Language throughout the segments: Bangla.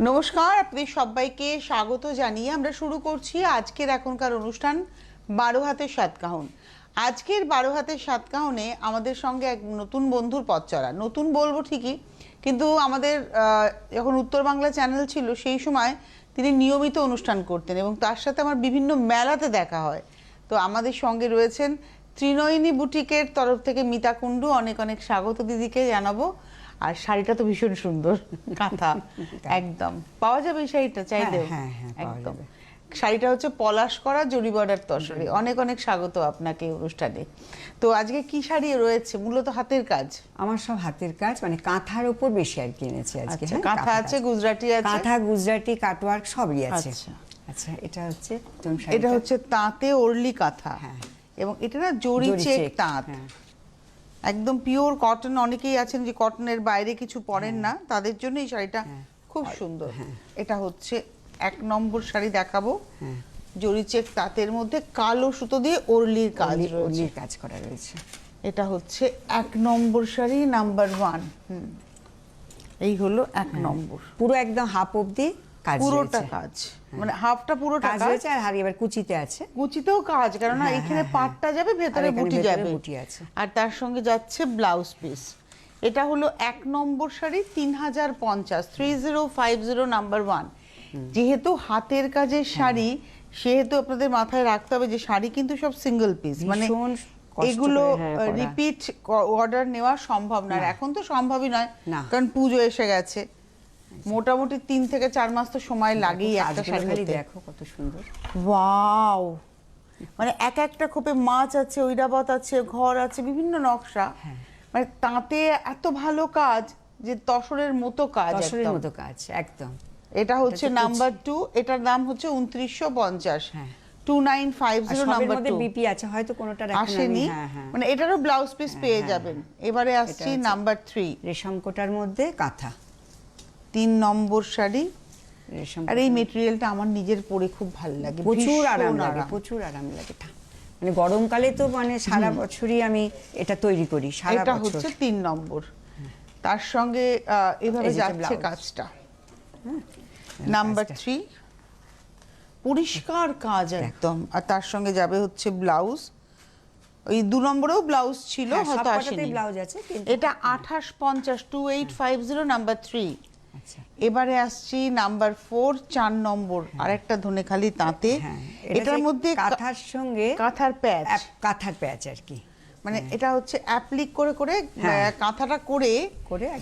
নমস্কার, আপনাদের সবাইকে স্বাগত জানিয়ে আমরা শুরু করছি আজকের এখনকার অনুষ্ঠান 12 হাতের সাতকাহন। আজকের 12 হাতের সাতকাহনে আমাদের সঙ্গে এক নতুন বন্ধুর পথ চলা। নতুন বলবো ঠিকই, কিন্তু আমাদের যখন উত্তর বাংলা চ্যানেল ছিল সেই সময় তিনি নিয়মিত অনুষ্ঠান করতেন এবং তার সাথে আমার বিভিন্ন মেলাতে দেখা হয়। তো আমাদের সঙ্গে রয়েছেন ত্রিনয়নী বুটিকের তরফ থেকে মিতা কুণ্ডু। অনেক অনেক স্বাগত দিদিকে জানাবো। আর শাড়িটা তো ভীষণ সুন্দর, কাঁথা একদম পাওয়া যাবে এই শাড়িটা চাইলে? একদম। শাড়িটা হচ্ছে পলাশ করা জরি বর্ডার তসরে। অনেক অনেক স্বাগত আপনাকে অনুষ্ঠানে। তো আজকে কি শাড়ি রয়েছে? মূলত হাতের কাজ। আমার সব হাতের কাজ, মানে কাঁথার উপর বেশি আর কিনেছি আজকে। কাঁথা আছে, গুজরাটি আছে, কাঁথা গুজরাটি কাটওয়ার্ক সবই আছে। আচ্ছা, এটা হচ্ছে এটা হচ্ছে তাঁতে ওরলি কাঁথা। এবং এটা না জরি চেক তাঁত, একদম পিওর কটন। অনেকেই আছেন যে কটনের বাইরে কিছু পরেন না, তাদের জন্য এই শাড়িটা খুব সুন্দর। এটা হচ্ছে 1 নম্বর শাড়ি দেখাবো, জরি চেক তাঁতের মধ্যে কালো সুতো দিয়ে ওরলির কাজ করা রয়েছে। এটা হচ্ছে 1 নম্বর শাড়ি, নাম্বার 1। এই হলো 1 নম্বর, পুরো একদম হাফ অবধি কাজ, পুরোটা কাজ, মানে হাফটা পুরোটা কাজ হয়েছে। আর হারি এবার কুচিতে আছে, কুচিতেও কাজ, কারণ এখানে পাটটা যাবে, ভেতরে বুটি যাবে, আর তার সঙ্গে যাচ্ছে ব্লাউজ পিস। এটা হলো 1 নম্বর শাড়ি, 3050, 3050 নাম্বার 1। যেহেতু হাতের কাজের শাড়ি, সেহেতু আপনাদের মাথায় রাখতে হবে যে শাড়ি কিন্তু সব সিঙ্গেল পিস, মানে এগুলো রিপিট অর্ডার নেওয়া সম্ভব না। এখন তো সম্ভবই নয়, কারণ পুজো এসে গেছে। মোটামুটি 3 থেকে 4 মাস তো সময় লাগেই একটা শাড়ি হতে। দেখো কত সুন্দর, ওয়াও! মানে একটা খোপে মাছ আছে, ঐরাবত আছে, ঘর আছে, বিভিন্ন নকশা। মানে তাঁতে এত ভালো কাজ যে তসরের মতো কাজ, তসরের মতো কাজ একদম। এটা হচ্ছে নাম্বার 2, এটার দাম হচ্ছে 2950। 2950 নাম্বার 2। বিপি আছে, হয়তো কোনোটা আসেনি, মানে এটারও ব্লাউজ পিস পেয়ে যাবেন। এবারে আসছি নাম্বার 3, রেশম কোটার মধ্যে কাঁথা, 3 নম্বর শাড়ি। আর এই মেটেরিয়ালটা আমার নিজের পরে খুব ভালো লাগে, প্রচুর আরাম লাগে, প্রচুর আরাম লাগে। মানে গরমকালে তো মানে সারা বছরই আমি এটা তৈরি করি, সারা বছর। এটা হচ্ছে 3 নম্বর। তার সঙ্গে এভাবে যাচ্ছে কাজটা। নাম্বার 3, পরিষ্কার কাজ একদম। আর তার সঙ্গে যাবে হচ্ছে ব্লাউজ। ওই 2 নম্বরেও ব্লাউজ ছিল, হয়তো আসেনি। ব্লাউজ আছে। এটা 2850, 2850 নাম্বার 3। এবারে আসছি নাম্বার 4, 4 নম্বর, আরেকটা ধনেখালি তাঁতে। এটার মধ্যে কাঁথার সঙ্গে কাঁথার প্যাচ আর কি, মানে এটা হচ্ছে অ্যাপ্লিক করে করে কাঁথাটা করে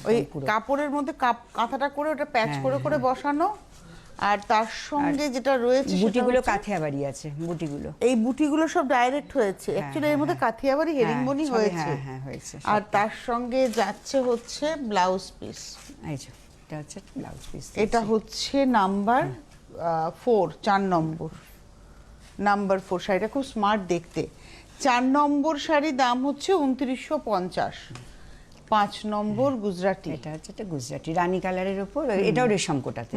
ওই কাপড়ের মধ্যে কাঁথাটা করে ওটা প্যাচ করে করে বসানো। আর তার সঙ্গে যেটা রয়েছে বুটিগুলো কাথিয়াবাড়ি আছে, বুটিগুলো, এই বুটিগুলো সব ডাইরেক্ট হয়েছে। অ্যাকচুয়ালি এর মধ্যে কাথিয়াবাড়ি হেরিংবনি হয়েছে। আর তার সঙ্গে যাচ্ছে হচ্ছে ব্লাউজ পিস। এটা হচ্ছে ব্লাউজ পিস। এটা হচ্ছে নাম্বার 4, 4 নম্বর, নাম্বার 4। শাড়িটা খুব স্মার্ট দেখতে। 4 নম্বর শাড়ি, দাম হচ্ছে 2950। 5 নম্বর গুজরাটি, এটা হচ্ছে একটা গুজরাটি রানী কালারের উপর, এটাও রেশম কোটাতে।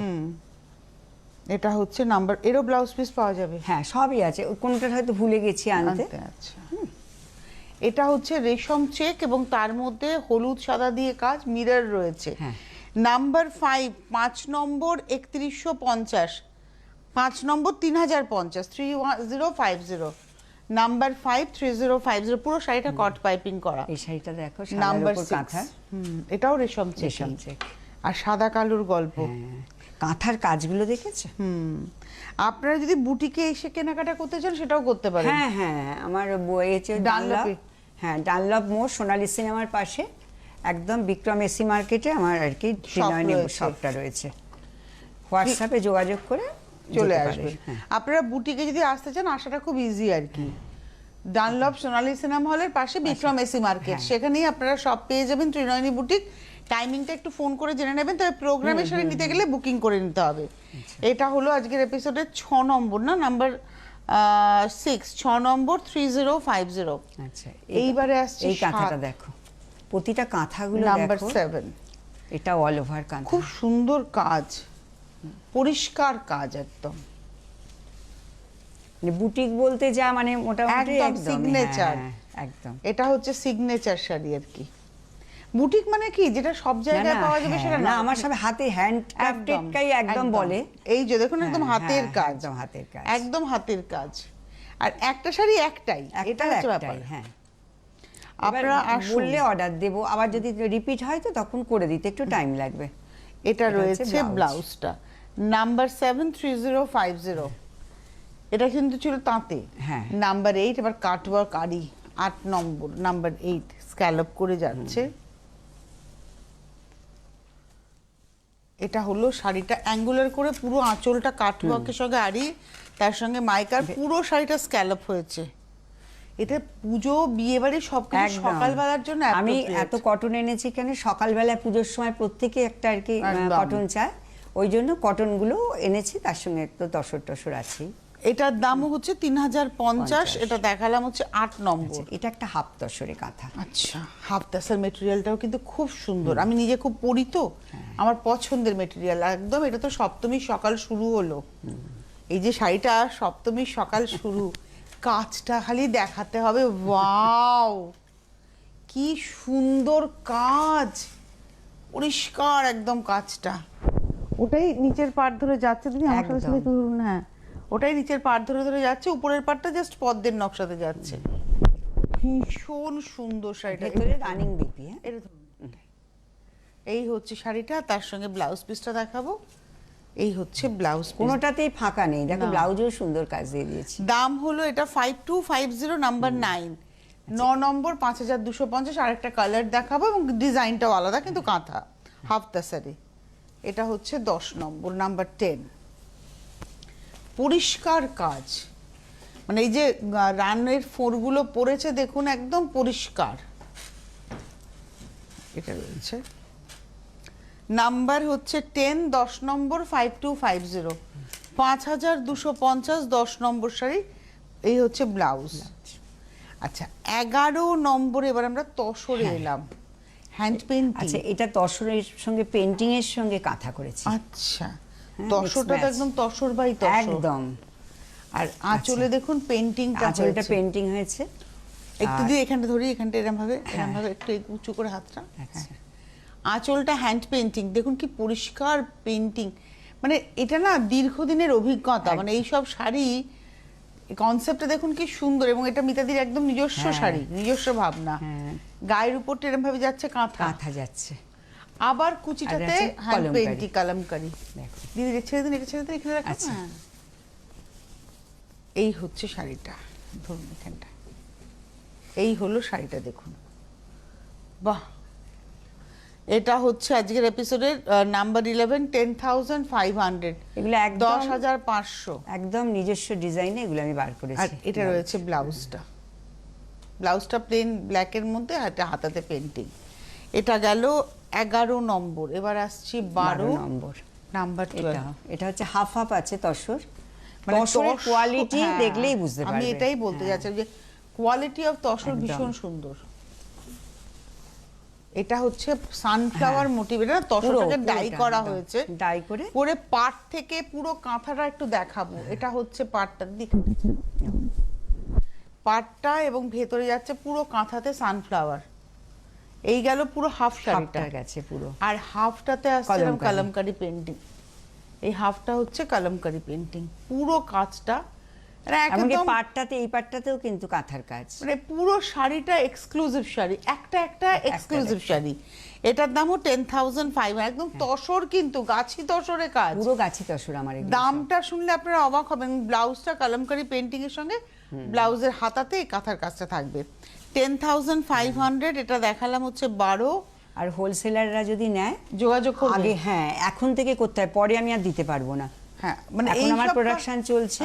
এটা হচ্ছে নাম্বার, এরও ব্লাউজ পিস পাওয়া যাবে। সবই আছে, কোনটা হয়তো ভুলে গেছি আনতে। আচ্ছা, এটা হচ্ছে রেশম চেক এবং তার মধ্যে হলুদ সাদা দিয়ে কাজ, মিরর রয়েছে। নাম্বার 5, 5 নম্বর 3150, 5 নম্বর 3050, 3050। নাম্বার 5, 3050। পুরো শাড়িটা কট পাইপিং করা। এই শাড়িটা দেখো, নাম্বার 6, এটাও রেশম চেক আর সাদা কালোর গল্প। কাঁথার কাজগুলো দেখেছো? আপনারা যদি বুটিকে এসে কেনাকাটা করতে চান সেটাও করতে পারেন। আমার ডানলপ মোড়, সোনালী সিনেমার পাশে, একদম বিক্রম এসি মার্কেটে আমার আর কি শপটা রয়েছে। হোয়াটসঅ্যাপে যোগাযোগ করে চলে আসবে। আপনারা বুটিকে যদি আসতে চান, আসাটা খুব ইজি আর কি। ডানলপ সোনালী সিনেমা হলের পাশে বিক্রম এসি মার্কেট, সেখানেই আপনারা সব পেয়ে যাবেন ত্রিনয়নী বুটিক। টাইমিংটা একটু ফোন করে জেনে নেবেন, তবে প্রোগ্রামের সাথে নিতে গেলে বুকিং করে নিতে হবে। এটা হলো আজকের এপিসোডের 6 নম্বর, না নাম্বার 6, 6 নম্বর 3050। আচ্ছা, এইবারে আসছে এই কাঁথাটা দেখো, প্রতিটা কাঁথাগুলো নাম্বার 7। এটা অল ওভার কাঁথা, খুব সুন্দর কাজ, পরিষ্কার কাজ একদম। বুটিক বলতে যা মানে মোটামুটি একদম সিগনেচার। একদম এটা হচ্ছে সিগনেচার শাড়ি আর কি। বুটিক মানে কি যেটা সব জায়গায় পাওয়া যাবে সেটা না, না, আমার সব হাতে হ্যান্ড ক্রাফটেডটাই একদম বলে। এই যে দেখুন একদম হাতের কাজ, একদম হাতের কাজ, একদম হাতের কাজ। আর একটা শাড়ি একটাই, এটা হচ্ছে ব্যাপার। হ্যাঁ, আপনারা বললে অর্ডার দেব, আবার যদি রিপিট হয় তো তখন করে দিতে একটু টাইম লাগবে। এটা রয়েছে ব্লাউজটা, নাম্বার 73050। এটা কিন্তু ছিল তাঁতে। হ্যাঁ, নাম্বার 8 এবার কাটওয়ার্ক আরি 8 নম্বর, নাম্বার 8 স্ক্যালপ করে যাচ্ছে। এটা হলো শাড়িটা অ্যাঙ্গুলার করে পুরো আঁচলটা কাটওয়ার্কের সঙ্গে আরি, তার সঙ্গে মাইকার, পুরো শাড়িটা স্ক্যালপ হয়েছে। এটা পুজো বিয়ে বাড়ি সবকিছু সকালবেলার জন্য আমি এত কটন এনেছি কেন, সকালবেলা পুজোর সময় প্রত্যেকে একটা আর কি কটন চায়, ওই জন্য কটন গুলো এনেছি, তার সঙ্গে একটু তসর টসর আছে। এটার দাম হচ্ছে 3050, এটা দেখালাম হচ্ছে 8 নম্বর। এটা একটা হাফ তসরে কাঁথা। আচ্ছা, হাফ তাসার মেটেরিয়ালটাও কিন্তু খুব সুন্দর, আমি নিজে খুব পরি তো, আমার পছন্দের মেটেরিয়াল একদম। এটা তো সপ্তমীর সকাল শুরু হলো, এই যে শাড়িটা সপ্তমীর সকাল শুরু, কাজটা খালি দেখাতে হবে। ওয়াও, কি সুন্দর কাজ, পরিষ্কার একদম কাজটা। ওটাই নিচের পাড় ধরে যাচ্ছে, তুমি আমার সাথে সাথে ধরুন। হ্যাঁ, ওটাই নিচের পাড় ধরে ধরে যাচ্ছে, উপরের পাড়টা জাস্ট পদ্মের নকশাতে যাচ্ছে। ভীষণ সুন্দর শাড়িটা, রানিং বিপি। এটা ধরুন, এই হচ্ছে শাড়িটা, তার সঙ্গে ব্লাউজ পিসটা দেখাবো। এই হচ্ছে ব্লাউজ, কোনোটাতেই ফাঁকা নেই, দেখো ব্লাউজেও সুন্দর কাজ দিয়ে দিয়েছি। দাম হলো এটা 5250, নাম্বার 9, 9 নম্বর 5250। আরেকটা কালার দেখাবো এবং ডিজাইনটাও আলাদা, কিন্তু কাঁথা হাফ তাসারি। এটা হচ্ছে 10 নম্বর, নাম্বার 10। পরিষ্কার কাজ, মানে এই যে রানের ফোরগুলো পড়েছে দেখুন, একদম পরিষ্কার। এটা রয়েছে নাম্বার হচ্ছে 10, 10 নম্বর 5250, 5250, 10 নম্বর শাড়ি। এই হচ্ছে ব্লাউজ। আচ্ছা, 11 নম্বর, এবার আমরা তসরে এলাম, হ্যান্ড পেইন্টিং। আচ্ছা, এটা তসরের সঙ্গে পেইন্টিং এর সঙ্গে কাঁথা করেছি। আচ্ছা, তসরটা তো একদম তসর বাই তসর একদম। আর আঁচলে দেখুন পেইন্টিংটা, আঁচলটা পেইন্টিং হয়েছে। একটু দিয়ে এখানটা ধরি, এখানটা এরকম ভাবে, এরকম ভাবে একটু উঁচু করে হাতটা। হ্যাঁ, আঁচলটা হ্যান্ড পেইন্টিং, দেখুন কি পরিষ্কার পেইন্টিং। মানে এটা না দীর্ঘদিনের অভিজ্ঞতা, মানে এইসব শাড়ি কনসেপ্টটা দেখুন কি সুন্দর, এবং এটা মিতাদির একদম নিজস্ব শাড়ি, নিজস্ব ভাবনা। গায়ের উপরটা এরকম ভাবে যাচ্ছে কাঁথা, কাঁথা যাচ্ছে, আবার কুচিটাতে হ্যান্ড পেইন্টিং, কলমকারি। দিদি ছেড়ে দিন, এটা ছেড়ে দিন, এখানে রাখুন। হ্যাঁ, এই হচ্ছে শাড়িটা, ধরুন এখানটা, এই হলো শাড়িটা, দেখুন বাহ। এটা হচ্ছে আজকের এপিসোডের নাম্বার 11, 10,500, এগুলো একদম 10,500, একদম নিজস্ব ডিজাইনে এগুলো আমি বার করেছি। আর এটা রয়েছে ব্লাউজটা, ব্লাউজটা প্লেন ব্ল্যাকের মধ্যে, হাতাতে পেইন্টিং। এটা গেল 11 নম্বর, এবার আসছি 12 নম্বর, নাম্বার 12। এটা হচ্ছে হাফ হাফ আছে তসর, মানে তসরের কোয়ালিটি দেখলেই বুঝতে পারবে। আমি এটাই বলতে যাচ্ছিলাম যে কোয়ালিটি অফ তসর ভীষণ সুন্দর। এটা হচ্ছে সানফ্লাওয়ার মোটিভ, এটা তসরটাকে ডাই করা হয়েছে, ডাই করে পরে পাট থেকে পুরো কাঁথাটা একটু দেখাবো। এটা হচ্ছে পাটটার দিক, পাটটা, এবং ভেতরে যাচ্ছে পুরো কাঁথাতে সানফ্লাওয়ার। এই গেল পুরো হাফ শাড়িটা গেছে পুরো, আর হাফটাতে আসছে কলমকারি পেইন্টিং। এই হাফটা হচ্ছে কলমকারি পেইন্টিং, পুরো কাজটা এমনকি পাটটাতে, এই পাটটাতেও কিন্তু কাঁথার কাজ, মানে পুরো শাড়িটা এক্সক্লুসিভ শাড়ি, একটা একটা এক্সক্লুসিভ শাড়ি। এটার দামও 10,500, একদম তসর, কিন্তু গাছি তসরে কাজ, পুরো গাছি তসর। আমার দামটা শুনলে আপনারা অবাক হবেন। ব্লাউজটা কলমকারি পেইন্টিং এর সঙ্গে ব্লাউজের হাতাতে এই কাঁথার কাজটা থাকবে। 10,500, এটা দেখালাম হচ্ছে 12। আর হোলসেলাররা যদি নেয় যোগাযোগ করবে আগে, হ্যাঁ এখন থেকে করতে হয়, পরে আমি আর দিতে পারবো না। হ্যাঁ, মানে এখন আমার প্রোডাকশন চলছে।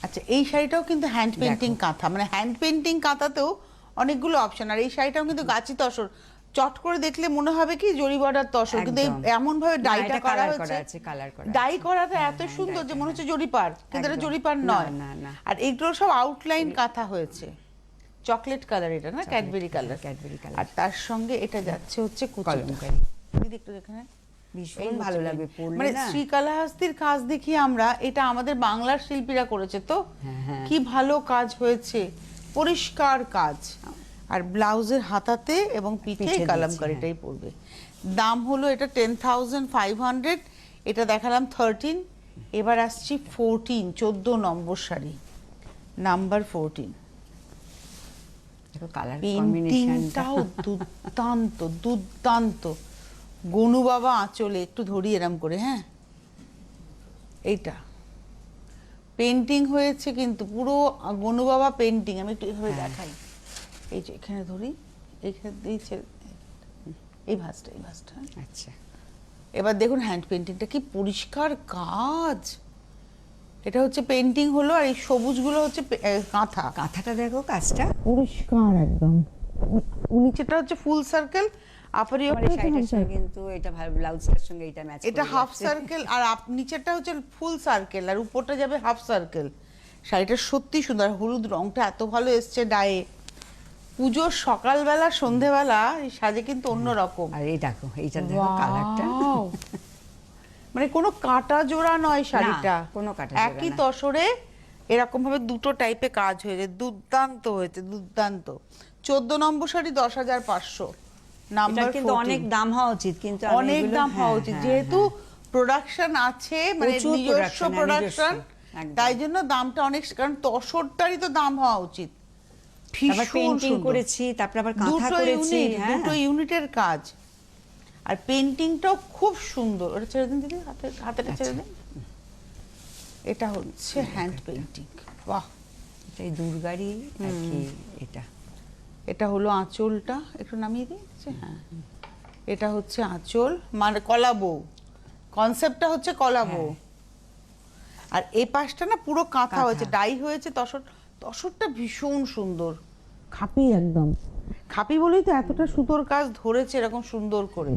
আচ্ছা, এই শাড়িটাও কিন্তু হ্যান্ড পেইন্টিং কাঁথা, মানে হ্যান্ড পেইন্টিং কাঁথাতেও অনেকগুলো অপশন। আর এই শাড়িটাও কিন্তু গাছি তসর, চট করে দেখলে মনে হবে কি জরি বর্ডার তসর, কিন্তু এমন ভাবে ডাইটা করা হয়েছে, ডাই করাটা এত সুন্দর যে মনে হচ্ছে জরিপার, কিন্তু এটা জরিপার নয়। আর এইগুলো সব আউটলাইন কাঁথা হয়েছে, চকলেট কালার, এটা না ক্যাডবেরি কালার। আর তার সঙ্গে এটা যাচ্ছে হচ্ছে কলমকারি। দিদি একটু এখানে ভীষণ ভালো লাগবে পরলে, মানে শ্রীকালাহস্তির কাজ দেখি আমরা, এটা আমাদের বাংলার শিল্পীরা করেছে তো, কি ভালো কাজ হয়েছে, পরিষ্কার কাজ। আর ব্লাউজের হাতাতে এবং পিঠে পিঠে কালামকারিটাই পড়বে। দাম হলো এটা 10,500, এটা দেখালাম 13, এবার আসছি 14, 14 নম্বর শাড়ি, নাম্বার 14। দেখো কালার পেন্টিংটাও দুর্দান্ত দুর্দান্ত। গনু বাবা আঁচলে একটু ধরি এরম করে, হ্যাঁ এইটা পেন্টিং হয়েছে কিন্তু পুরো গনু বাবা পেন্টিং। আমি একটু এভাবে দেখাই, এই যে এখানে ধরি, এইখানে দিয়েছে এই ভাঁজটা, এই ভাঁজটা। আচ্ছা, এবার দেখুন হ্যান্ড পেন্টিংটা কি পরিষ্কার কাজ। এটা হচ্ছে পেন্টিং হলো, আর এই সবুজগুলো হচ্ছে কাঁথা। কাঁথাটা দেখো কাজটা পরিষ্কার একদম। নিচেটা হচ্ছে ফুল সার্কেল, আপারি আমার এই শাড়িটার সঙ্গে কিন্তু এটা ভালো, ব্লাউজটার সঙ্গে এটা ম্যাচ এটা হাফ সার্কেল, আর নিচেরটা হচ্ছে ফুল সার্কেল, আর উপরটা যাবে হাফ সার্কেল। শাড়িটা সত্যি সুন্দর, হলুদ রংটা এত ভালো এসছে ডায়ে। পুজোর সকালবেলা সন্ধেবেলা এই সাজে কিন্তু অন্যরকম। আর এই দেখো এইটা দেখো কালারটা, Wow! মানে কোনো কাটা জোড়া নয় শাড়িটা, কোনো কাটা জোড়া একই না। তসরে এরকম ভাবে দুটো টাইপে কাজ হয়েছে, দুর্দান্ত হয়েছে, দুর্দান্ত। 14 নম্বর শাড়ি 10,500, এটা নাম্বার কিন্তু অনেক দাম হওয়া উচিত, কিন্তু আমি অনেক এগুলো- দাম হওয়া হ্যাঁ, উচিত, হ্যাঁ, যেহেতু হ্যাঁ। প্রোডাকশন আছে, মানে প্রচুর নিজস্ব production, হ্যাঁ, প্রোডাকশন, নিজস্ব, একদম। তাই জন্য দামটা অনেক, কারণ তসরটারই তো দাম হওয়া উচিত। তারপর ভীষণ পেইন্টিং সুন্দর। করেছি, তারপর আবার কাঁথা দুটো করেছি, ইউনিট, হ্যাঁ। দুটো ইউনিটের কাজ। আর পেইন্টিংটাও খুব সুন্দর। ওটা ছেড়ে দিন দিদি, হাতেটা ছেড়ে দিন। এটা হচ্ছে হ্যান্ড পেইন্টিং, বাহ। এটা এই দুর্গারই আর কি এটা। এটা হলো আঁচলটা, একটু নামিয়ে দিয়েছে, হ্যাঁ এটা হচ্ছে আঁচল, মানে কলা বউ, কনসেপ্টটা হচ্ছে কলা বউ। আর এই পাশটা না পুরো কাঁথা কাঁথা। হয়েছে, ডাই হয়েছে তসর। তসরটা ভীষণ সুন্দর, খাপি একদম, খাপি বলেই তো এতটা সুতোর কাজ ধরেছে এরকম সুন্দর করে।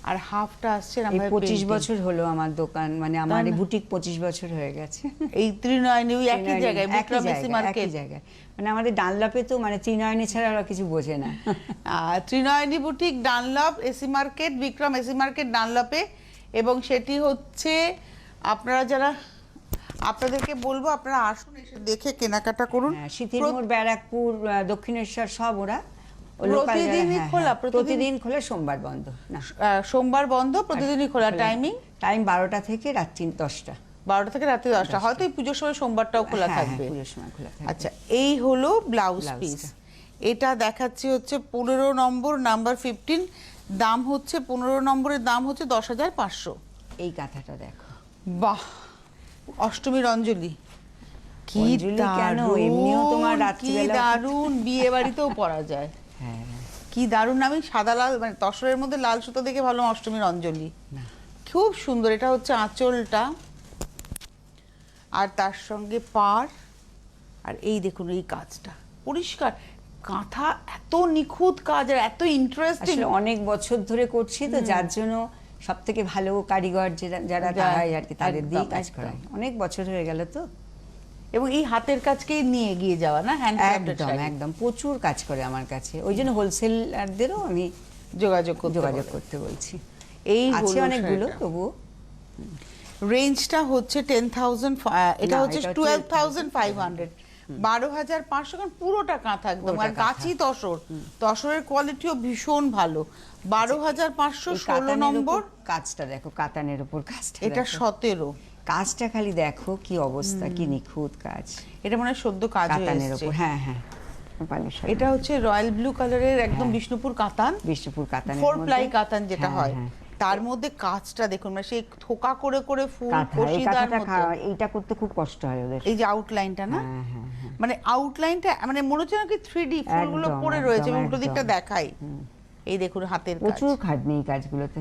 আর হাফটা আসছে এই 25 বছর হলো আমার দোকান, মানে আমার এই বুটিক 25 বছর হয়ে গেছে। এই ত্রিনয়নী, ওই একই জায়গায়, বিক্রম এসি মার্কেট। একই জায়গায়, মানে আমাদের ডানলপে তো মানে ত্রিনয়নী ছাড়া ওরা কিছু বোঝে না। Trinayani boutique, Dunlop AC market, Bikram AC market ডানলপে। এবং সেটি হচ্ছে, আপনারা যারা, আপনাদেরকে বলবো আপনারা আসুন, এসে দেখে কেনাকাটা করুন। হ্যাঁ, শীতিলমোড়, ব্যারাকপুর, দক্ষিণেশ্বর সব ওরা ও local প্রতিদিনই হ্যাঁ, খোলা, হ্যাঁ, প্রতিদিন খোলা, সোমবার বন্ধ না। সোমবার বন্ধ, প্রতিদিনই খোলা। টাইমিং টাইম 12টা থেকে রাত্রি 10টা। 12টা থেকে রাত্রি 10টা, হয়তো এই পুজোর সময় সোমবারটাও খোলা হ্যাঁ, থাকবে। পুজোর সময় খোলা থাকবে। আচ্ছা, এই হলো ব্লাউজ ব্লাউজটা। পিস। এটা দেখাচ্ছি হচ্ছে 15 নম্বর, নাম্বার 15, দাম হচ্ছে 15 নম্বরের দাম হচ্ছে 10,500। এই কাঁথাটা দেখো, বাহ, অষ্টমীর অঞ্জলি, কি অঞ্জলি কেন, দারুণ, এমনিও তোমার কি রাত্রিবেলা দারুণ, বিয়ে বাড়িতেও পরা যায়। হ্যাঁ কি দারুণ। আমি সাদা লাল, মানে তসরের মধ্যে লাল সুতো দেখে ভালো অষ্টমীর অঞ্জলি, না, খুব সুন্দর। এটা হচ্ছে আঁচলটা, আর তার সঙ্গে পাড়, আর এই দেখুন এই কাজটা পরিষ্কার। কাঁথা এত নিখুঁত কাজ আর এত ইন্টারেস্টিং। আসলে অনেক বছর ধরে করছি তো, যার জন্য সব থেকে ভালো কারিগর যারা তারাই আর কি, তাদের দিয়ে কাজ করায়। অনেক বছর হয়ে গেল তো। এবং এই হাতের কাজকেই নিয়ে এগিয়ে যাওয়া না, হ্যান্ডক্রাফটেড একদম একদম প্রচুর কাজ করে আমার কাছে, ওই জন্য হোলসেলারদেরও আমি যোগাযোগ করতে বলছি। এই আছে হলো অনেকগুলো, শাড়িটা। তবুও রেঞ্জটা হচ্ছে 10,000, এটা না, হচ্ছে এটা 12,500, 12,500, কারণ পুরোটা কাঁথা একদম, পুরোটা আর গাছি তসর, তসরের কোয়ালিটিও ভীষণ ভালো। 12,500, এই 16 কাতানের নম্বর, উপর কাজটা দেখো, কাতানের উপর কাজটা এটা দেখো। 17। কাজটা খালি দেখো কি অবস্থা, কি নিখুঁত কাজ। এটা মানে সদ্য কাজ হয়ে কাতানের এসেছে। উপর, হ্যাঁ হ্যাঁ, পালিশ হয়। এটা হচ্ছে রয়্যাল ব্লু কালারের একদম হ্যাঁ। বিষ্ণুপুর কাতান, বিষ্ণুপুর কাতানের 4 মধ্যে। প্লাই কাতান যেটা হ্যাঁ, হয়, হ্যাঁ। তার মধ্যে কাজটা দেখুন, মানে সেই থোকা করে করে ফুল কাঁথা, এই কষিদার কাঁথাটা মতো। এইটা করতে খুব কষ্ট হয় ওদের। এই যে আউটলাইনটা না, হ্যাঁ, হ্যাঁ, হ্যাঁ। মানে আউটলাইনটা মানে মনে হচ্ছে না কি 3D ফুলগুলো একদম, পড়ে রয়েছে, একদম, উল্টো দিকটা একদম। দেখাই। এই দেখুন হাতের কাজ। প্রচুর খাটনি এই কাজগুলোতে।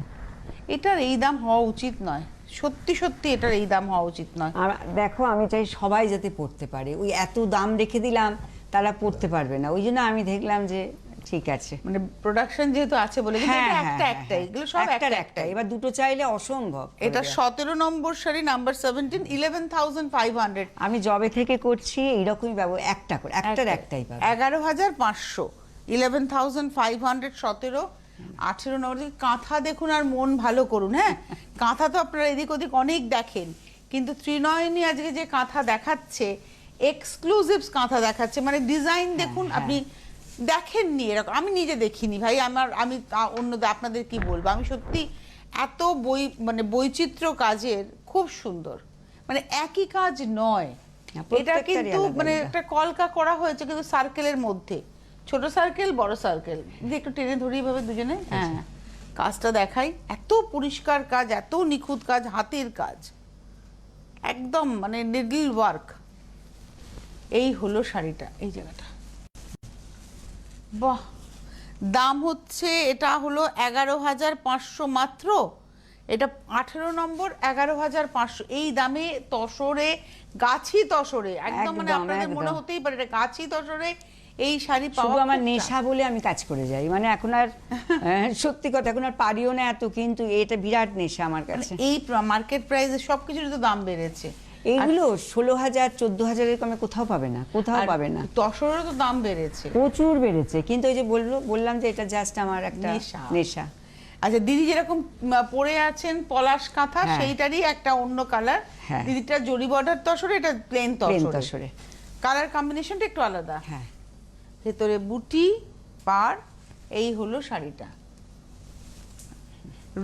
এটার এই দাম হওয়া উচিত নয়, সত্যি সত্যি এটার এই দাম হওয়া উচিত নয়। আর দেখো, আমি চাই সবাই যাতে পড়তে পারে, ওই এত দাম রেখে দিলাম তারা পড়তে পারবে না, ওই জন্য আমি দেখলাম যে ঠিক আছে। মানে প্রোডাকশন যেহেতু আছে বলে, কিন্তু হ্যাঁ, এটা হ্যাঁ, একটা হ্যাঁ, একটাই, হ্যাঁ। এগুলো সব একটা একটাই। এবার দুটো চাইলে অসম্ভব করে এটা দেওয়া। 17 নম্বর শাড়ি, নাম্বার 17, 11,500। আমি জবে থেকে করছি এইরকমই একটা করে, একটাই পাবে। 11,500, 11,500, 17, 18 নম্বর। কাঁথা দেখুন আর মন ভালো করুন। হ্যাঁ, কাঁথা তো আপনারা এদিক ওদিক অনেক দেখেন, কিন্তু ত্রিনয়নী আজকে যে কাঁথা দেখাচ্ছে, এক্সক্লুসিভ কাঁথা দেখাচ্ছে, মানে ডিজাইন দেখুন, আপনি দেখেননি এরকম, আমি নিজে দেখিনি ভাই। আমি আপনাদের কি বলবো, আমি সত্যি এত মানে বৈচিত্র্য কাজের খুব সুন্দর, মানে একই কাজ নয়। হ্যাঁ, এটা প্রত্যেকটারই কিন্তু আলাদা মানে আলাদা। একটা কলকা করা হয়েছে কিন্তু সার্কেলের মধ্যে, ছোট সার্কেল বড় সার্কেল, যদি একটু টেনে ধরি ভাবে দুজনে। হ্যাঁ, কাজটা দেখাই, এত পরিষ্কার কাজ, এত নিখুঁত কাজ, হাতের কাজ, একদম মানে নিডল ওয়ার্ক। এই হলো শাড়িটা, এই জায়গাটা, বাহ। দাম হচ্ছে, এটা হলো 11,500 মাত্র। এটা 18 নম্বর, 11,500। এই দামে তসরে, গাছি তসরে, একদম মানে একদম, আপনাদের মনে একদম। হতেই পারে এটা গাছি তসরে এই শাড়ি পাওয়া শুধু আমার খুব নেশা টাফ। বলে আমি কাজ করে যাই, মানে এখন আর সত্যি কথা এখন আর পারিও না এত, কিন্তু এটা বিরাট নেশা আমার মানে কাছে। এই মার্কেট প্রাইসে সবকিছুর তো দাম বেড়েছে। এইগুলো 16,000 14,000-এর কমে কোথাও পাবে না, কোথাও আর পাবে না। তসরেরও তো দাম বেড়েছে। প্রচুর বেড়েছে, কিন্তু ওই যে বললাম যে এটা জাস্ট আমার একটা নেশা। নেশা। আচ্ছা, দিদি যেরকম পরে আছেন পলাশ কাঁথা, হ্যাঁ। সেইটারই একটা অন্য কালার। হ্যাঁ। দিদিটা জরি বর্ডার তসরে, এটা প্লেন প্লেন তসরে। তসরে। কালার কম্বিনেশনটা একটু আলাদা। হ্যাঁ, ভেতরে বুটি পার। এই হলো শাড়িটা,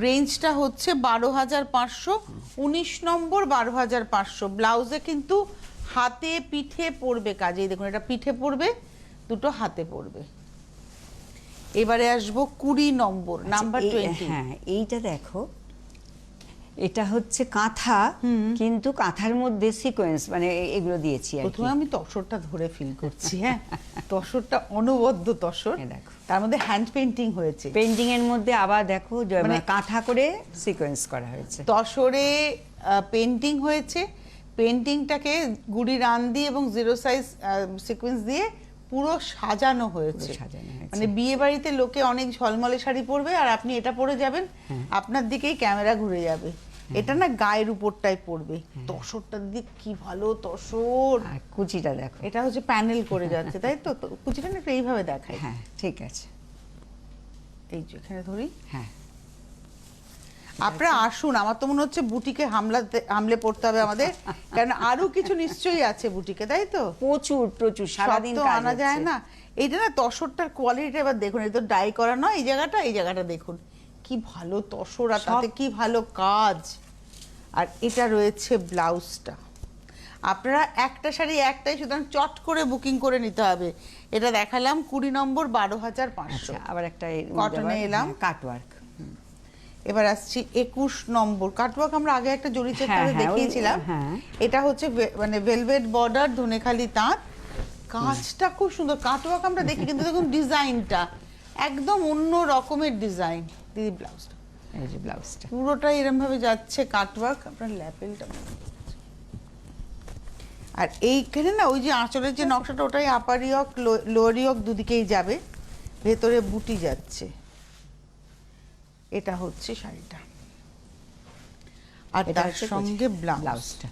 রেঞ্জটা হচ্ছে 12,500, 19 নম্বর 12,500। ব্লাউজে কিন্তু হাতে পিঠে পড়বে কাজ, এই দেখুন এটা পিঠে পড়বে, দুটো হাতে পড়বে। এবারে আসবো 20 নম্বর, নাম্বার 20। হ্যাঁ, এইটা দেখো, এটা হচ্ছে কাঁথা, কিন্তু কাঁথার মধ্যে সিকোয়েন্স মানে এগুলো দিয়েছি আর কি। প্রথমে আমি তসরটা ধরে ফিল করছি। হ্যাঁ, তসরটা অনবদ্য তসর, দেখো তার মধ্যে হ্যান্ড পেন্টিং হয়েছে। পেন্টিং এর মধ্যে আবার দেখো মানে কাঁথা করে সিকোয়েন্স করা হয়েছে। তসরে পেন্টিং হয়েছে, পেন্টিংটাকে গুড়ি রান দিয়ে এবং 0 সাইজ সিকোয়েন্স দিয়ে পুরো সাজানো হয়েছে। মানে বিয়ে বাড়িতে লোকে অনেক ঝলমলে শাড়ি পরবে, আর আপনি এটা পরে যাবেন, আপনার দিকেই ক্যামেরা ঘুরে যাবে। এটা না গায়ের উপরটাই পড়বে। তসরটার দিক কি ভালো তসর। আর কুচিটা দেখো, এটা হচ্ছে প্যানেল করে যাচ্ছে, তাই তো? তো কুচিটা না একটু এইভাবে দেখাই। হ্যাঁ ঠিক আছে, এই যে এখানে ধরি। হ্যাঁ আপনারা আসুন, আমার তো মনে হচ্ছে বুটিকে হামলে পড়তে হবে আমাদের, কারণ আরো কিছু নিশ্চয়ই আছে বুটিকে, তাই তো? প্রচুর প্রচুর, সারাদিন সব তো কাজ আনা যায় হচ্ছে। না। এইটা না তসরটার কোয়ালিটিটা এবার দেখুন, এই তো ডাই করা নয়, এই জায়গাটা দেখুন কি ভালো তসর, আর তাতে কি ভালো কাজ। আর এটা রয়েছে ব্লাউজটা। আপনারা একটা শাড়ি একটাই, সুতরাং চট করে বুকিং করে নিতে হবে। এটা দেখালাম 20 নম্বর 12,500। আচ্ছা, আবার একটা কটনে এলাম। কাটওয়ার্ক। এবার আসছি 21 নম্বর কাটওয়ার্ক। আমরা আগে একটা জরি চেক হ্যাঁ, করে হ্যাঁ, দেখিয়েছিলাম। হ্যাঁ। এটা হচ্ছে মানে ভেলভেট বর্ডার, ধনেখালি তাঁত, কাজটা খুব সুন্দর। কাটওয়ার্ক আমরা দেখি, কিন্তু দেখুন ডিজাইনটা একদম অন্য রকমের ডিজাইন। দিদি ব্লাউজটা, এই যে ব্লাউজটা পুরোটাই এরকম ভাবে যাচ্ছে কাটওয়ার্ক। আপনার ল্যাপেলটা, আর এইখানে না ওই যে আঁচলের যে নকশাটা, ওটাই আপার ইয়ক লোয়ার ইয়ক দুদিকেই যাবে, ভেতরে বুটি যাচ্ছে। এটা হচ্ছে শাড়িটা, আর এটা তার হচ্ছে সঙ্গে ব্লাউজটা।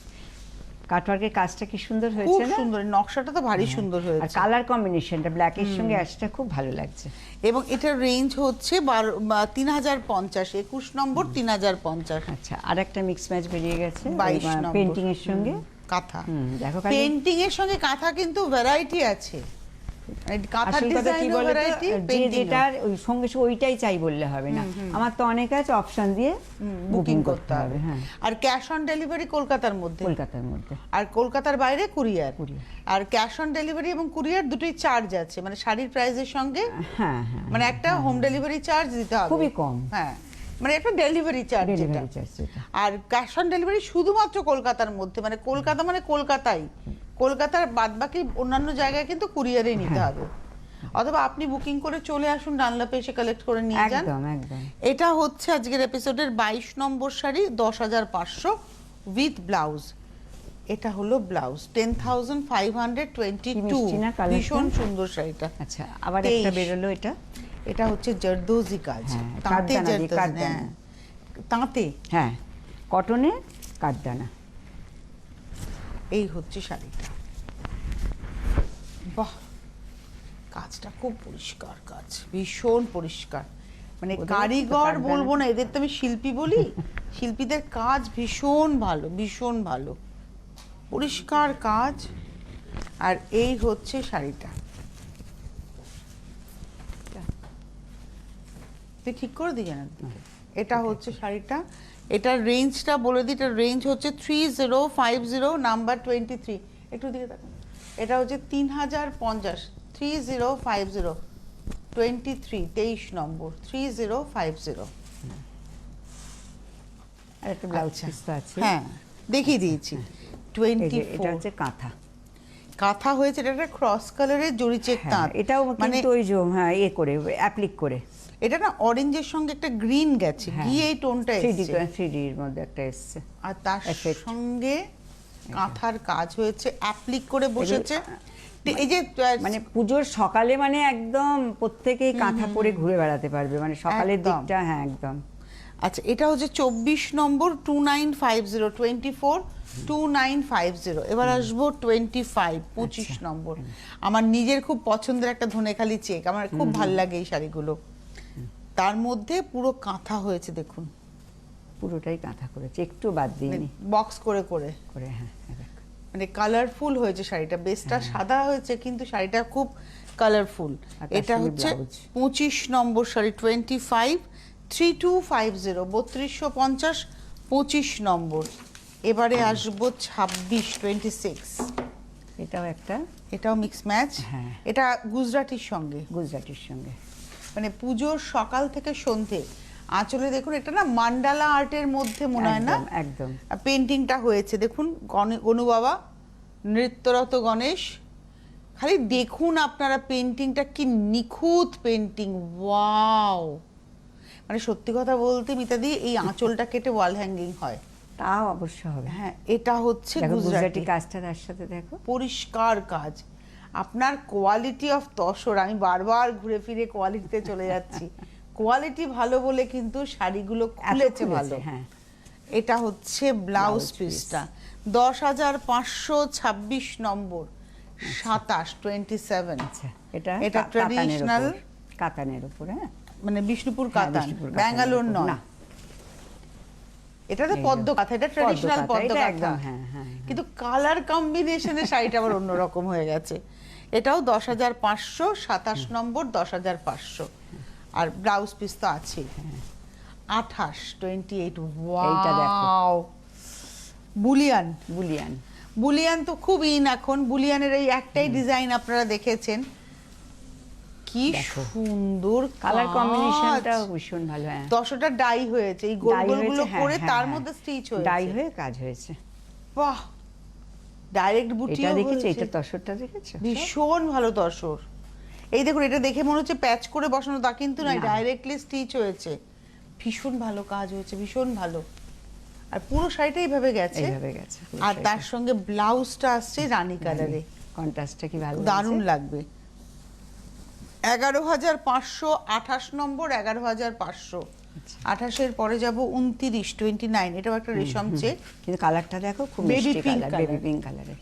কাটওয়ার্কের কাজটা কি সুন্দর খুব হয়েছে না? সুন্দর, নকশাটা তো ভারী সুন্দর আর হয়েছে। কালার কম্বিনেশনটা ব্ল্যাকের সঙ্গে অ্যাশটা খুব ভালো লাগছে। এবং এটার রেঞ্জ হচ্ছে 3,050, 21 নম্বর 3,050। আচ্ছা, আর একটা মিক্স ম্যাচ বেরিয়ে গেছে 22 নম্বর পেন্টিং এর সঙ্গে কাঁথা। দেখো পেন্টিং এর সঙ্গে কাঁথা কিন্তু ভ্যারাইটি আছে, কাঁথার আসল কথা কি ডিজাইনও বলতো, ভ্যারাইটি, যে যেটার ওই সঙ্গে সঙ্গে ওইটাই চাই বললে হবে না, আমার তো অনেক আছে, অপশন দিয়ে বুকিং করতে হবে। হ্যাঁ, আর ক্যাশ অন ডেলিভারি কলকাতার মধ্যে, কলকাতার মধ্যে। আর কলকাতার বাইরে কুরিয়ার। কুরিয়ার। আর ক্যাশ অন ডেলিভারি এবং কুরিয়ার দুটোই চার্জ আছে, মানে শাড়ির প্রাইসের সঙ্গে। হ্যাঁ হ্যাঁ, মানে একটা হোম ডেলিভারি চার্জ দিতে হবে, খুবই কম। হ্যাঁ, মানে একটা ডেলিভারি চার্জ যেটা। ডেলিভারি চার্জ যেটা। আর ক্যাশ অন ডেলিভারি শুধুমাত্র কলকাতার মধ্যে, মানে কলকাতা মানে কলকাতাই, কলকাতার বাদবাকি অন্যান্য জায়গায় কিন্তু কুরিয়ারে নিতে হবে। অথবা আপনি বুকিং করে চলে আসুন, ডানলপে এসে কালেক্ট করে নিয়ে যান। একদম একদম। এটা হচ্ছে আজকের এপিসোডের 22 নম্বর শাড়ি, 10,500 উইথ ব্লাউজ। এটা হলো ব্লাউজ, 10,522। মিষ্টি না কালারটা? ভীষণ সুন্দর শাড়িটা। আচ্ছা, আবার একটা 23 বেরোলো এটা। এটা হচ্ছে জরদোজি কাজ, হ্যাঁ, তাঁতে কাঠদানা দিয়ে, জরদোজি, কাঠদানা। হ্যাঁ, তাঁতে। হ্যাঁ, কটনে কাঠদানা। এই হচ্ছে শাড়িটা, বাহ, কাজটা খুব পরিষ্কার কাজ, ভীষণ পরিষ্কার। মানে ওদের কারিগর কাঠদানা। বলবো না, এদের তো আমি শিল্পী বলি। শিল্পীদের কাজ ভীষণ ভালো, ভীষণ ভালো, পরিষ্কার কাজ। আর এই হচ্ছে শাড়িটা, তুই ঠিক করে দিই জানার দিকে। এটা হচ্ছে শাড়িটা, এটার রেঞ্জটা বলে দিই, এটার রেঞ্জ হচ্ছে 3050 নাম্বার 23, একটু দিকে দেখো। এটা হচ্ছে 3050, 3050 23, 23 নম্বর 3050। আর একটা ব্লাউজ পিস তো আছে। হ্যাঁ দেখিয়ে দিয়েছি। এই যে এটা 24 হচ্ছে কাঁথা। কাঁথা হয়েছে, এটা একটা ক্রস কালারের জরি চেক হ্যাঁ, তাঁত, এটাও মানে কিন্তু ওই যে হ্যাঁ এ করে অ্যাপ্লিক করে। এটা না অরেঞ্জের সঙ্গে একটা গ্রিন গেছে, হ্যাঁ, গিয়ে এই টোনটা 3D এসেছে, 3D এর মধ্যে একটা এসছে। আর তার Effect। সঙ্গে কাঁথার কাজ হয়েছে, অ্যাপ্লিক করে বসেছে। এই যে মানে পুজোর সকালে মানে একদম প্রত্যেকেই কাঁথা পরে ঘুরে বেড়াতে পারবে, মানে সকালের একদম। দিকটা হ্যাঁ একদম। আচ্ছা এটা হচ্ছে 24 নম্বর 2950, 24 2950। এবার আসবো 25 25 নম্বর। আমার নিজের খুব পছন্দের একটা ধনেখালি চেক, আমার খুব ভাল লাগে এই শাড়িগুলো। তার মধ্যে পুরো কাঁথা হয়েছে দেখুন, পুরোটাই কাঁথা করেছে, একটু বাদ দিইনি বক্স করে করে, করে। হ্যাঁ দেখো। মানে কালারফুল হয়েছে শাড়িটা, বেসটা সাদা হয়েছে কিন্তু শাড়িটা খুব কালারফুল। আর তার এটা সঙ্গে হচ্ছে ব্লাউজ। 25 নম্বর শাড়ি 25 3250, 3250 25 নম্বর। এবারে আসবো 26 26, এটাও একটা এটাও মিক্স ম্যাচ। হ্যাঁ। এটা গুজরাটির সঙ্গে, গুজরাটির সঙ্গে। মানে পুজোর সকাল থেকে সন্ধে আঁচলে দেখুন, এটা না মান্ডালা আর্টের মধ্যে মনে হয় না, একদম, একদম। পেন্টিংটা হয়েছে দেখুন, গনু বাবা নৃত্যরত গণেশ, খালি দেখুন আপনারা পেন্টিংটা কি নিখুঁত পেন্টিং, ওয়াও। মানে সত্যি কথা বলতে মিতাদি, এই আঁচলটা কেটে ওয়াল হ্যাঙ্গিং হয়। তাও অবশ্য হবে। হ্যাঁ এটা হচ্ছে দেখো গুজরাটি গুজরাটি কাজটা তার সাথে দেখো। পরিষ্কার কাজ। আপনার কোয়ালিটি অফ তসর, আমি বারবার ঘুরে ফিরে কোয়ালিটিতে চলে যাচ্ছি, কোয়ালিটি ভালো বলে কিন্তু শাড়িগুলো খুলেছে ভালো। হ্যাঁ এটা হচ্ছে ব্লাউজ পিসটা 10,526 নম্বর 27 27। আচ্ছা এটা এটা ট্র্যাডিশনাল কাতানের উপর। হ্যাঁ মানে বিষ্ণুপুর হ্যাঁ, কাতান, বিষ্ণুপুর কাতানের ব্যাঙ্গালোর উপর। নয়। না, এটাতে এই পদ্ম কাঁথা, এটা ট্র্যাডিশনাল কাঁথা, পদ্ম এটা কাঁথা, একদম, হ্যাঁ, হ্যাঁ, হ্যাঁ। কিন্তু কালার কম্বিনেশনে শাড়িটা আবার অন্যরকম হয়ে গেছে। এটাও 10,500, 27 নম্বর 10,500। আর ব্লাউজ পিস তো আছে 28 28। এইটা দেখো। Wow, Boolean Boolean. বুলিয়ান তো খুব ইন এখন, বুলিয়ানের এই একটাই ডিজাইন আপনারা দেখেছেন, কি দেখো। সুন্দর কালার কাজ। কম্বিনেশনটাও ভীষণ ভালো। হ্যাঁ 10টা ডাই হয়েছে, এই গোল ডাই গোলগুলো হয়েছে, হ্যাঁ, করে হ্যাঁ, তার হ্যাঁ। মধ্যে স্টিচ হয়েছে, ডাই হয়ে কাজ হয়েছে। বাহ, ডাইরেক্ট এটা বুটিও দেখেছো, হয়েছে। এটা তসরটা দেখেছো? ভীষণ ভালো তসর। এই দেখুন, এটা দেখে মনে হচ্ছে প্যাচ করে বসানো, তা কিন্তু নয়, না। ডাইরেক্টলি স্টিচ হয়েছে। ভীষণ ভালো কাজ হয়েছে, ভীষণ ভালো। আর পুরো শাড়িটা এইভাবে গেছে, এইভাবে গেছে পুরো আর তার শাড়িটা। সঙ্গে ব্লাউজটা আসছে রানী কালারে, কন্ট্রাস্টটা কি ভালো দারুণ লাগছে। লাগবে। 11,500, 28 নম্বর 11,500। 28-এর পরে যাব 29 29, এটাও একটা রেশম চেক, কিন্তু কালারটা দেখো খুব Baby মিষ্টি pink colour, color। Baby pink কালারে।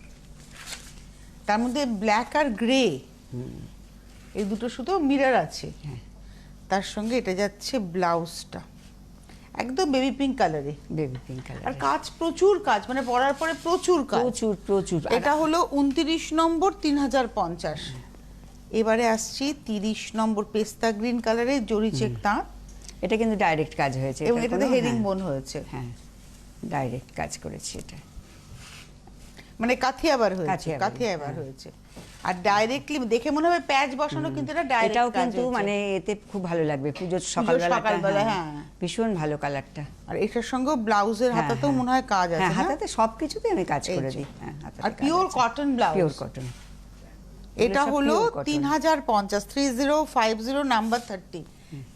তার মধ্যে ব্ল্যাক আর গ্রে, এই দুটো শুধু মিরর আছে। হ্যাঁ তার সঙ্গে এটা যাচ্ছে ব্লাউজটা একদম বেবি পিঙ্ক কালারে, বেবি পিঙ্ক কালার। আর কাজ প্রচুর কাজ, মানে পরার পরে প্রচুর কাজ। প্রচুর প্রচুর। এটা হলো 29 নম্বর 3050। এবারে আসছি 30 নম্বর পেস্তা গ্রিন কালারের জরি চেক তাঁত, এটা কিন্তু ডাইরেক্ট কাজ হয়েছে, এবং এটা এটাতে কোনো- হেরিং হ্যাঁ, বোন হয়েছে, হ্যাঁ ডাইরেক্ট কাজ করেছি এটা। মানে কাথিয়াবার হয়েছে, কাথিয়াবাড়ি, কাথিয়াবার হ্যাঁ। হয়েছে। আর ডাইরেক্টলি দেখে মনে হবে প্যাচ বসানো, কিন্তু এটা ডাইরেক্ট এটাও কাজ কিন্তু হয়েছে। মানে এতে খুব ভালো লাগবে পুজোর সকালবেলা। সকালবেলা, হ্যাঁ। ভীষণ ভালো কালারটা। আর এটার সঙ্গে ব্লাউজের হ্যাঁ, হাতাতেও হ্যাঁ। মনে হয় কাজ আছে, হ্যাঁ না? হাতাতে সবকিছুতে আমি কাজ এই করে যে। দিই। হ্যাঁ হাতাতে আর কাজ পিওর আছে। Cotton blouse, pure cotton. এটা সব হলো pure cotton। 3050, 3050 নাম্বার 30,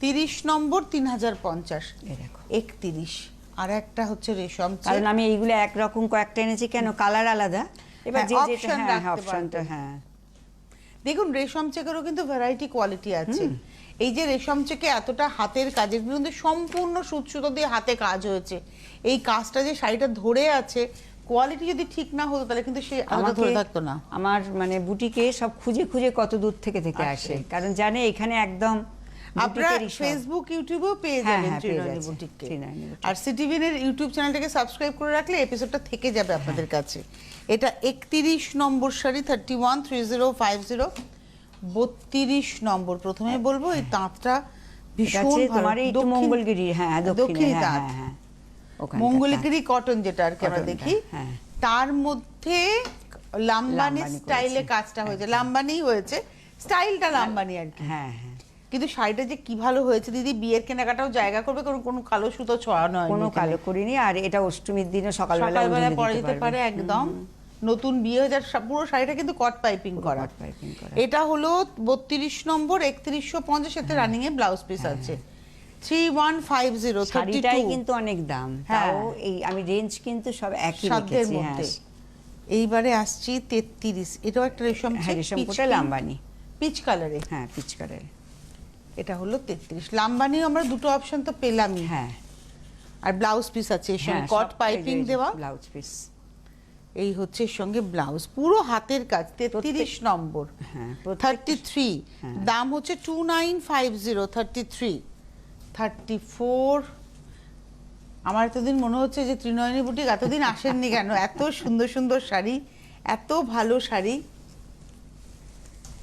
30 নম্বর 3050। এই দেখো। 31। আর একটা হচ্ছে রেশম চেক। কারণ আমি এইগুলো একরকম কয়েকটা এনেছি, কেন কালার আলাদা, এবার হ্যাঁ, যে যেটা option হ্যাঁ রাখতে অপশনটা পারবেন। হ্যাঁ। দেখুন রেশম চেকেরও কিন্তু ভ্যারাইটি কোয়ালিটি আছে। এই যে রেশম চেকে এতটা হাতের কাজের কিন্তু সম্পূর্ণ সুত সুতো দিয়ে হাতে কাজ হয়েছে, এই কাজটা যে শাড়িটা ধরে আছে, কোয়ালিটি যদি ঠিক না হতো তাহলে কিন্তু সে আলাদা ধরে থাকতো না। আমার মানে বুটিকে সব খুঁজে খুঁজে কত দূর থেকে আসে, কারণ জানে এখানে একদম আপনারা বুটিকেরই সব। ফেসবুক ইউটিউবেও পেয়ে হ্যাঁ, যাবেন হ্যাঁ, পেয়ে ত্রিনয়নী যাচ্ছে, বুটিককে। ত্রিনয়নী বুটিক। আর সিটিভিনের ইউটিউব চ্যানেলটাকে সাবস্ক্রাইব করে রাখলে এপিসোডটা থেকে যাবে আপনাদের কাছে। এটা 31 নম্বর শাড়ি 31 3050, 32 নম্বর। প্রথমে বলবো এই তাঁতটা ভীষণ আছে ভালো। তোমার এই তো দক্ষিণ- মঙ্গলগিরি, হ্যাঁ দক্ষিণে, দক্ষিণী হ্যাঁ তাঁত। হ্যাঁ হ্যাঁ ওখানটা মঙ্গলগিরি কটন যেটা আর কি আমরা কটনটা, দেখি, হ্যাঁ। তার মধ্যে লাম্বানি লাম্বানি স্টাইলে করেছে, কাজটা হয়েছে, লাম্বানি হয়েছে, স্টাইলটা লাম্বানি আর কি। হ্যাঁ হ্যাঁ কিন্তু শাড়িটা যে কি ভালো হয়েছে দিদি, বিয়ের কেনাকাটাও জায়গা করবে, কারণ কোনো কালো সুতো ছড়ানো হয়নি কোনো এখানে। কালো করিনি, আর এটা অষ্টমীর দিনে সকালবেলা সকালবেলা উঠে পরে যেতে পারে একদম। নতুন বিয়ে হয়ে যার পুরো শাড়িটা কিন্তু কট পাইপিং করা। কট পাইপিং করা। এটা হলো 32 নম্বর, 3150, সাথে রানিং এ ব্লাউজ পিস আছে। 3150, শাড়িটাই 32 কিন্তু অনেক দাম, হ্যাঁ। তাও এই আমি রেঞ্জ কিন্তু সব একই সাধ্যের রেখেছি, হ্যাঁ মধ্যে। এইবারে আসছি 33, এটাও একটা রেশম হ্যাঁ চেক, রেশম পিচ কোটা পিঙ্ক, লাম্বানি, পিচ কালারে। হ্যাঁ পিচ কালার, এটা হলো 33। লাম্বানিও আমরা দুটো অপশন তো পেলামই। হ্যাঁ আর ব্লাউজ পিস আছে এর সঙ্গে, হ্যাঁ কট পাইপিং দেওয়া। ব্লাউজ পিস, এই হচ্ছে এর সঙ্গে ব্লাউজ, পুরো হাতের কাজ। 33 নম্বর, হ্যাঁ 33, দাম হচ্ছে 2950, 33, 34। আমার এতদিন মনে হচ্ছে যে ত্রিনয়নী বুটিক এতদিন আসেননি কেন, এত সুন্দর সুন্দর শাড়ি, এত ভালো শাড়ি।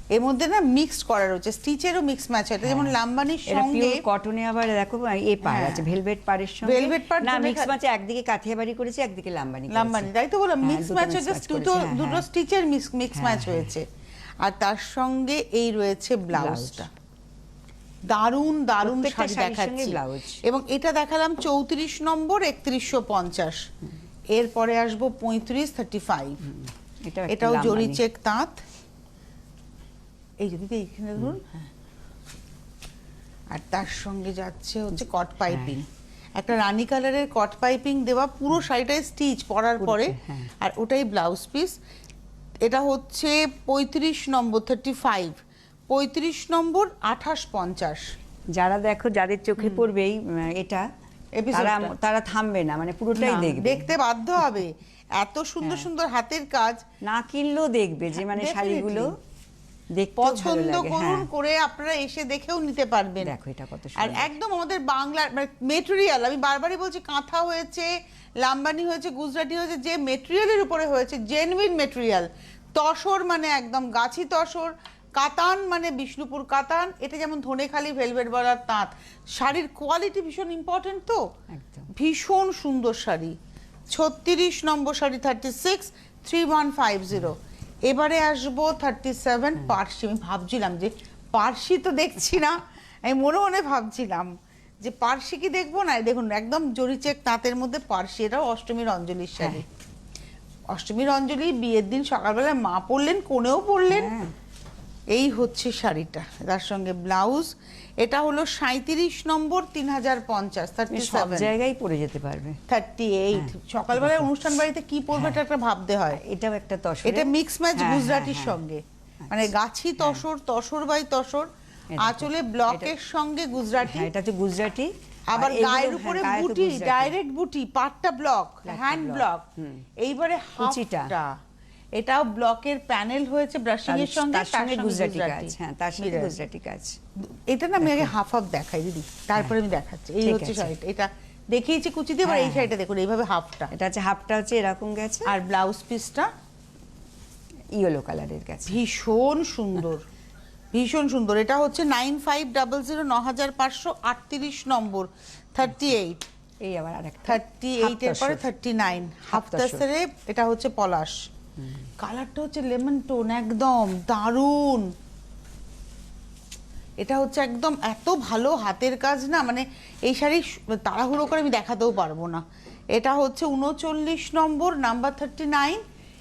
এর মধ্যে না মিক্সড করা রয়েছে, স্টিচেরও মিক্স ম্যাচ হয়, যেমন লাম্বানির এটা সঙ্গে পিওর কটনে, আবার দেখো এই পাড় হ্যাঁ। আছে ভেলভেট পাড়ের সঙ্গে, Velvet পাড় না ধরে মিক্স খা- মাছে একদিকে কাঠিয়াবাড়ি করেছে, একদিকে লাম্বানি করেছে। লাম্বানি, তাই তো বললাম হ্যাঁ, মিক্স দুটো ম্যাচ mix হয়েছে, match দুটো করেছে, হ্যাঁ, দুটো হ্যাঁ। স্টিচের মিক্স ম্যাচ হ্যাঁ, হয়েছে। আর তার সঙ্গে এই রয়েছে ব্লাউজটা, দারুণ দারুণ প্রত্যেকটা শাড়ি শাড়ির সঙ্গে দেখাচ্ছি। ব্লাউজ। এবং এটা দেখালাম 34 নম্বর, 3150। এরপরে আসবো 35, 35। এটাও জরি চেক তাঁত। এই যদি এইখানে ধরুন, হ্যাঁ। আর তার সঙ্গে যাচ্ছে হচ্ছে কট পাইপিং, একটা রানী কালারের কট পাইপিং দেওয়া, পুরো শাড়িটায় স্টিচ পরার পরে, হ্যাঁ। আর ওটাই ব্লাউজ পিস। এটা হচ্ছে 35 নম্বর, 35, 35 নম্বর, 2850। যারা দেখো, যাদের চোখে পড়বে এটা, Episode-টা। তারা থামবে না, মানে পুরোটাই না, দেখবে, দেখতে বাধ্য হবে, এত সুন্দর সুন্দর হাতের কাজ। না কিনলেও দেখবে যে মানে Definitely। শাড়িগুলো দেখতে পছন্দ করুন, হ্যাঁ। করে আপনারা এসে দেখেও নিতে পারবেন। দেখো এটা কত আর সুন্দর, একদম আমাদের বাংলার মেটেরিয়াল, আমি বারবারই বলছি, কাঁথা হয়েছে, লাম্বানি হয়েছে, গুজরাটি হয়েছে, যে মেটেরিয়ালের উপরে হয়েছে জেনুইন মেটেরিয়াল। তসর মানে একদম গাছি তসর, কাতান মানে বিষ্ণুপুর কাতান, এটা যেমন ধনেখালি ভেলভেট বলার তাঁত। শাড়ির কোয়ালিটি ভীষণ ইম্পর্টেন্ট তো, একদম ভীষণ সুন্দর শাড়ি। 36 নম্বর শাড়ি, 36, 3150। এবারে আসবো 37, পার্সি। আমি ভাবছিলাম যে পার্সি তো দেখছি না, আমি মনে মনে ভাবছিলাম যে পার্সি কি দেখবো না। এই দেখুন একদম জরি চেক তাঁতের মধ্যে পার্সি, এটাও অষ্টমীর অঞ্জলির শাড়ি। অষ্টমীর অঞ্জলি বিয়ের দিন সকালবেলা মা পরলেন, কোণেও পরলেন। হ্যাঁ। এই হচ্ছে শাড়িটা, তার সঙ্গে ব্লাউজ। এটা হলো 37 নম্বর, 3050, তুমি সব 37, জায়গায় পরে যেতে পারবে। 38। সকালবেলায় অনুষ্ঠান বাড়িতে কি পরবে এটা একটা ভাবতে হয়। এটাও একটা তসর, এটা মিক্স ম্যাচ হ্যাঁ, গুজরাটির হ্যাঁ, সঙ্গে, মানে গাছি তসর, তসর বাই তসর, দেখো, আঁচলে ব্লকের সঙ্গে গুজরাটি, হ্যাঁ এটা হচ্ছে গুজরাটি, আবার আর এগুলো, গায়ের হ্যাঁ, উপরে গায়ে তো বুটি, গুজরাটি। ডাইরেক্ট বুটি, পাটটা ব্লক, হ্যান্ড ব্লক। এইবারে কুচিটা। হাফটা, এটাও ব্লকের প্যানেল হয়েছে ব্রাশিং এর সঙ্গে, তার সঙ্গে গুজরাটি কাজ, হ্যাঁ তার সঙ্গে Mirror। গুজরাটি কাজ। এটা না আমি আগে হাফ হাফ দেখাই দিদি, তারপরে আমি দেখাচ্ছি। এই ঠিক হচ্ছে আছে। শাড়িটা, এটা দেখিয়েছি কুচি দিয়ে, এবার এই হ্যাঁ, শাড়িটা দেখুন এইভাবে হাফটা, এটা হচ্ছে হাফটা হচ্ছে এরকম গেছে, আর ব্লাউজ পিসটা ইয়েলো কালারের গেছে। ভীষণ সুন্দর, ভীষণ সুন্দর। এটা হচ্ছে 9500, 9538 নম্বর, 38, এই আবার আরেকটা 38 এর পরে 39, হাফ তসর। তাসরে। এটা হচ্ছে পলাশ, কালারটা হচ্ছে লেমন টোন, একদম দারুণ। এটা হচ্ছে একদম এত ভালো হাতের কাজ না, মানে এই শাড়ি তাড়াহুড়ো করে আমি দেখাতেও পারবো না। এটা হচ্ছে 39 নম্বর, নাম্বার 39,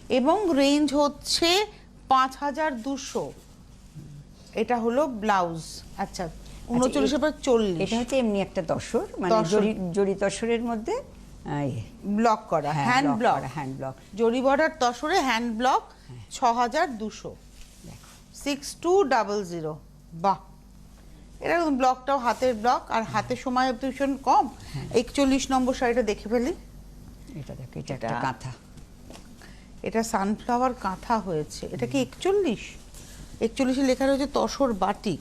এবং রেঞ্জ হচ্ছে 5200। এটা হলো ব্লাউজ। আচ্ছা, 39 এর পর 40, এটা হচ্ছে এমনি একটা তসর, মানে তসর। জরি তসরের মধ্যে ব্লক করা, হ্যান্ড ব্লক, হ্যান্ড ব্লক। জরি বর্ডার তসরে হ্যান্ড ব্লক, 6200, দেখো 6200। বাহ, এরকম ব্লকটাও হাতের ব্লক, আর হাতে সময় ভীষণ কম। 41 নম্বর শাড়িটা দেখে ফেলি। এটা দেখো, এটা একটা এটা- কাঁথা, এটা সানফ্লাওয়ার কাঁথা হয়েছে। এটা কি 41? 41 লেখা রয়েছে তসর বাটিক।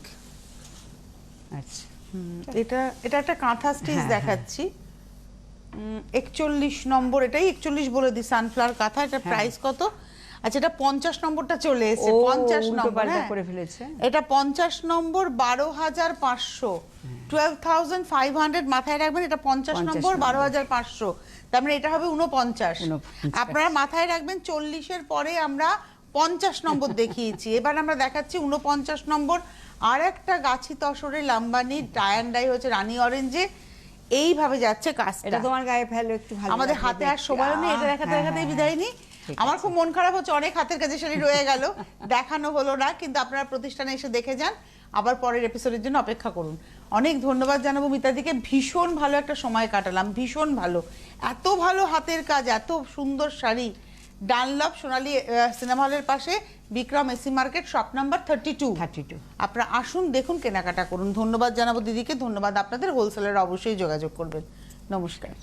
আচ্ছা এটা এটা একটা কাঁথা স্টিচ হ্যাঁ, দেখাচ্ছি। 41 নম্বর, এটাই 41 বলে দিই, সানফ্লাওয়ার কাঁথা। এটা প্রাইস কত? আচ্ছা, এটা 50 নম্বরটা চলে এসেছে। ও, 50 উল্টো নম্বর, পাল্টা হ্যাঁ। করে ফেলেছে। এটা 50 নম্বর, 12,500, 12,500 মাথায় রাখবেন। এটা 50 নম্বর, 12,500, তার মানে এটা হবে 49। 49 আপনারা মাথায় রাখবেন 40-এর পরে আমরা 50 নম্বর দেখিয়েছি, এবার আমরা দেখাচ্ছি 49 নম্বর। আর একটা গাছি তসরে লাম্বানি টায়ান ডাই হচ্ছে রানী অরেঞ্জে, এইভাবে যাচ্ছে কাজটা। এটা তোমার গায়ে ফেলো একটু ভালো আমাদের লাগবে হাতে আর দেখতে। সময় নেই, এটা দেখাতে হ্যাঁ, দেখাতে হ্যাঁ, বিদায় নি। ঠিক আমার আছে। খুব মন খারাপ হচ্ছে, অনেক হাতের কাছে শাড়ি রয়ে গেল, দেখানো হলো না, কিন্তু আপনারা প্রতিষ্ঠানে এসে দেখে যান, আবার পরের এপিসোডের জন্য অপেক্ষা করুন। অনেক ধন্যবাদ জানাবো মিতাদিকে, ভীষণ ভালো একটা সময় কাটালাম, ভীষণ ভালো, এত ভালো হাতের কাজ, এত সুন্দর শাড়ি। ডানলপ সোনালী সিনেমা হলের পাশে Vikram AC market, shop number 32। আপনারা আসুন, দেখুন, কেনাকাটা করুন। ধন্যবাদ জানাবো দিদিকে, ধন্যবাদ আপনাদের। হোলসেলার অবশ্যই যোগাযোগ করবেন। নমস্কার।